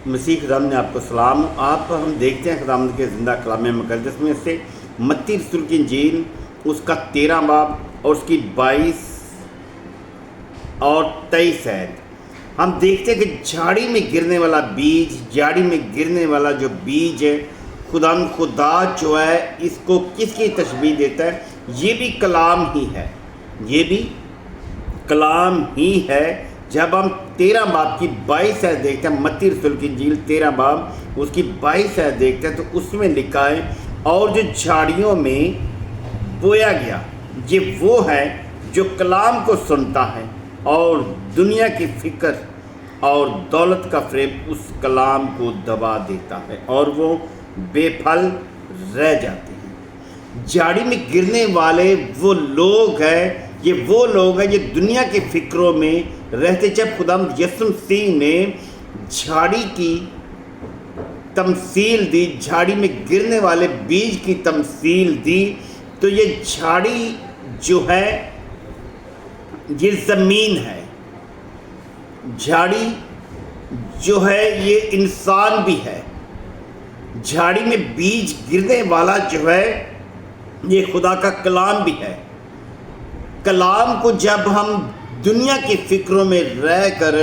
مسیح خدام نے آپ کو سلام۔ ہم دیکھتے ہیں خداوند کے زندہ کلام مقدس میں سے متی رسول کی انجیل اس کا 13 باب اور اس کی 22 اور 23 آیت۔ ہم دیکھتے ہیں کہ جھاڑی میں گرنے والا بیج، جھاڑی میں گرنے والا جو بیج ہے، خدا جو ہے اس کو کس کی تشبیہ دیتا ہے؟ یہ بھی کلام ہی ہے، یہ بھی کلام ہی ہے۔ جب ہم 13 باب کی 22 آیت دیکھتے ہیں، متی رسول کی انجیل 13 باب اس کی 22 آیت دیکھتے ہیں تو اس میں لکھا ہے، اور جو جھاڑیوں میں بویا گیا یہ وہ ہے جو کلام کو سنتا ہے اور دنیا کی فکر اور دولت کا فریب اس کلام کو دبا دیتا ہے اور وہ بے پھل رہ جاتے ہیں۔ جھاڑی میں گرنے والے وہ لوگ ہیں، یہ وہ لوگ ہیں جو دنیا کے فکروں میں رہتے۔ جب خداوند یسوع مسیح نے جھاڑی کی تمثیل دی، جھاڑی میں گرنے والے بیج کی تمثیل دی، تو یہ جھاڑی جو ہے یہ زمین ہے، جھاڑی جو ہے یہ انسان بھی ہے، جھاڑی میں بیج گرنے والا جو ہے یہ خدا کا کلام بھی ہے۔ کلام کو جب ہم دنیا کے فکروں میں رہ کر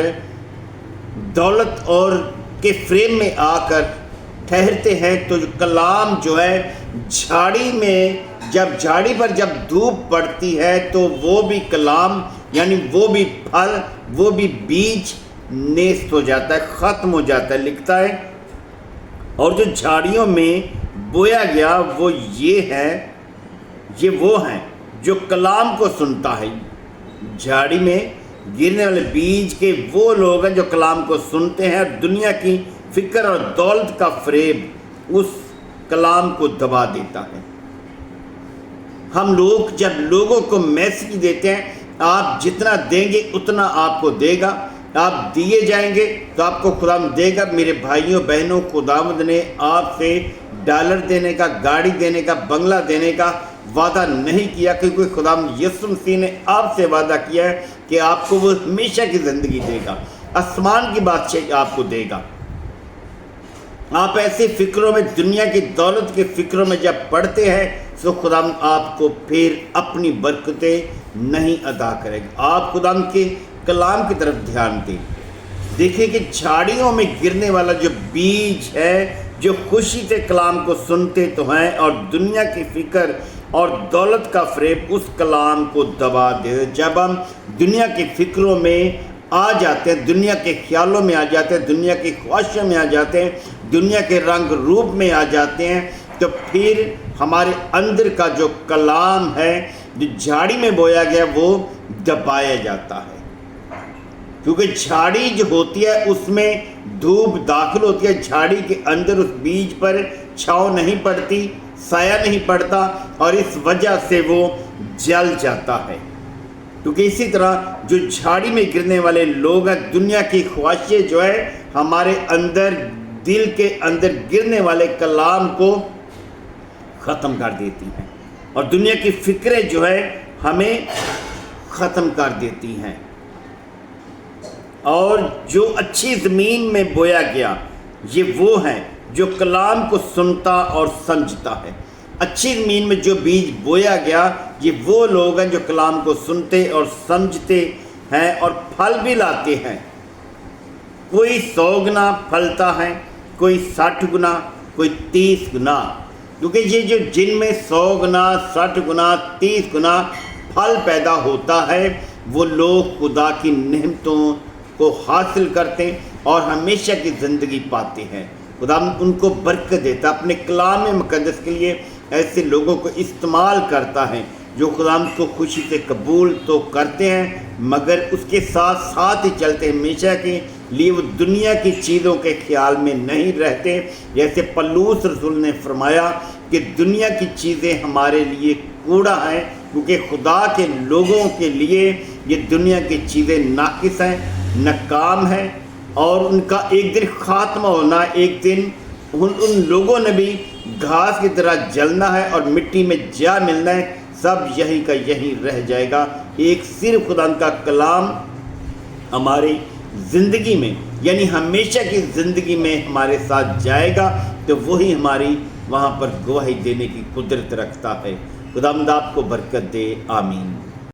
دولت اور کے فریم میں آ کر ٹھہرتے ہیں تو جو کلام جو ہے جھاڑی میں، جب جھاڑی پر جب دھوپ پڑتی ہے تو وہ بھی کلام یعنی وہ بھی پھل، وہ بھی بیج نیست ہو جاتا ہے، ختم ہو جاتا ہے۔ لکھتا ہے، اور جو جھاڑیوں میں بویا گیا وہ یہ ہے، یہ وہ ہیں جو کلام کو سنتا ہے۔ جھاڑی میں گرنے والے بیج کے وہ لوگ ہیں جو کلام کو سنتے ہیں اور دنیا کی فکر اور دولت کا فریب اس کلام کو دبا دیتا ہے۔ ہم لوگ جب لوگوں کو میسج دیتے ہیں، آپ جتنا دیں گے اتنا آپ کو دے گا، آپ دیے جائیں گے تو آپ کو خداوند دے گا۔ میرے بھائیوں بہنوں، خداوند نے آپ سے ڈالر دینے کا، گاڑی دینے کا، بنگلہ دینے کا وعدہ نہیں کیا، کیونکہ خداوند یسوع مسیح نے آپ سے وعدہ کیا ہے کہ آپ کو وہ ہمیشہ کی زندگی دے گا، آسمان کی بادشاہی آپ کو دے گا۔ آپ ایسے فکروں میں، دنیا کی دولت کے فکروں میں جب پڑتے ہیں تو خداوند آپ کو پھر اپنی برکتیں نہیں عطا کرے گا۔ آپ خداوند کے کلام کی طرف دھیان دیں۔ دیکھیں کہ جھاڑیوں میں گرنے والا جو بیج ہے، جو خوشی سے کلام کو سنتے تو ہیں اور دنیا کی فکر اور دولت کا فریب اس کلام کو دبا دے۔ جب ہم دنیا کی فکروں میں آ جاتے ہیں، دنیا کے خیالوں میں آ جاتے ہیں، دنیا کی خواہشوں میں آ جاتے ہیں، دنیا کے رنگ روپ میں آ جاتے ہیں، تو پھر ہمارے اندر کا جو کلام ہے جو جھاڑی میں بویا گیا وہ دبایا جاتا ہے۔ کیونکہ جھاڑی جو ہوتی ہے اس میں دھوپ داخل ہوتی ہے، جھاڑی کے اندر اس بیج پر چھاؤں نہیں پڑتی، سایہ نہیں پڑتا، اور اس وجہ سے وہ جل جاتا ہے۔ کیونکہ اسی طرح جو جھاڑی میں گرنے والے لوگ ہیں، دنیا کی خواہشیں جو ہے ہمارے اندر، دل کے اندر گرنے والے کلام کو ختم کر دیتی ہیں، اور دنیا کی فکریں جو ہے ہمیں ختم کر دیتی ہیں۔ اور جو اچھی زمین میں بویا گیا یہ وہ ہے جو کلام کو سنتا اور سمجھتا ہے۔ اچھی زمین میں جو بیج بویا گیا یہ وہ لوگ ہیں جو کلام کو سنتے اور سمجھتے ہیں اور پھل بھی لاتے ہیں۔ کوئی 100 گنا پھلتا ہے، کوئی 60 گنا، کوئی 30 گنا، کیونکہ یہ جو جن میں 100 گنا، 60 گنا، 30 گنا پھل پیدا ہوتا ہے وہ لوگ خدا کی نعمتوں کو حاصل کرتے اور ہمیشہ کی زندگی پاتے ہیں۔ خدا ان کو برکت دیتا، اپنے کلام مقدس کے لیے ایسے لوگوں کو استعمال کرتا ہے جو خدا کو خوشی سے قبول تو کرتے ہیں مگر اس کے ساتھ ساتھ ہی چلتے ہیں، ہمیشہ کے لیے وہ دنیا کی چیزوں کے خیال میں نہیں رہتے۔ جیسے پولس رسول نے فرمایا کہ دنیا کی چیزیں ہمارے لیے کوڑا ہیں، کیونکہ خدا کے لوگوں کے لیے یہ دنیا کی چیزیں ناقص ہیں، ناکام ہیں، اور ان کا ایک دن خاتمہ ہونا، ایک دن ان لوگوں نے بھی گھاس کی طرح جلنا ہے اور مٹی میں جا ملنا ہے، سب یہی کا یہی رہ جائے گا۔ ایک صرف خدا کا کلام ہماری زندگی میں یعنی ہمیشہ کی زندگی میں ہمارے ساتھ جائے گا تو وہی ہماری وہاں پر گواہی دینے کی قدرت رکھتا ہے۔ خداوند آپ کو برکت دے، آمین۔